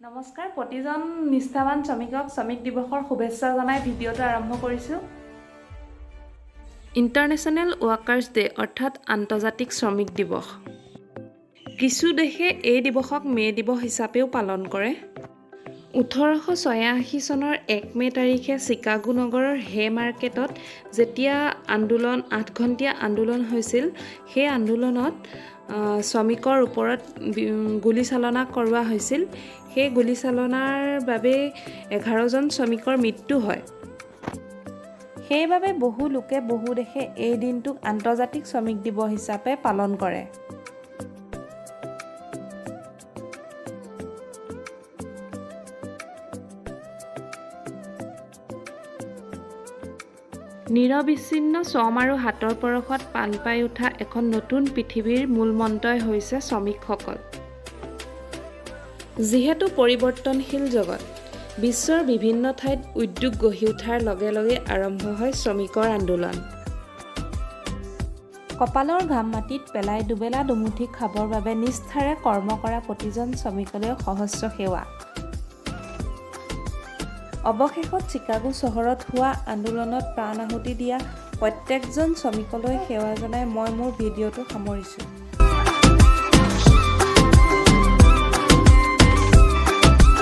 নমস্কাৰ প্ৰতিজন নিষ্ঠাবান শ্ৰমিকক শ্ৰমিক দিৱসৰ শুভেচ্ছা জনাই ভিডিঅ'টো আৰম্ভ কৰিছোঁ। ইণ্টাৰনেশ্যনেল ৱৰ্কাৰ্ছ ডে অৰ্থাৎ আন্তৰ্জাতিক শ্ৰমিক দিৱস। কিছু দেশে এই দিৱসক মে' দিৱস হিচাপেও পালন কৰে। 1886 চনৰ 1 মে' তাৰিখে চিকাগো নগৰৰ হে মাৰ্কেটত যেতিয়া 8 ঘণ্টীয়া আন্দোলন হৈছিল, সেই আন্দোলনত শ্ৰমিকৰ ওপৰত গুলীচালনা কৰোৱা হৈছিল। সেই গুলীচালনাৰ বাবে 11জন শ্ৰমিকৰ মৃত্যু হয়। সেইবাবে বহু লোকে বহু দেশে এই দিনটোক আন্তৰ্জাতিক শ্ৰমিক দিৱস হিচাপে পালন কৰে। নিৰবিচ্ছিন্ন শ্ৰম আৰু হাতৰ পৰশত পাল পাই উঠা এখন নতুন পৃথিৱীৰ মূল মন্ত্ৰই হৈছে শ্ৰমিকসকল। যিহেতু পৰিৱৰ্তনশীল জগত, বিশ্বৰ বিভিন্ন ঠাইত উদ্যোগ গঢ়ি উঠাৰ লগে লগে আৰম্ভ হয় শ্ৰমিকৰ আন্দোলন। কপালৰ ঘাম মাটিত পেলাই দুবেলা দুমুঠি খাবৰ বাবে নিষ্ঠাৰে কৰ্ম কৰা প্ৰতিজন শ্ৰমিকলৈ সহস্ৰ সেৱা। অৱশেষত চিকাগো চহৰত হোৱা আন্দোলনত প্ৰাণ আহুতি দিয়া প্ৰত্যেকজন শ্ৰমিকলৈ সেৱা জনাই মই মোৰ ভিডিঅ'টো সামৰিছোঁ।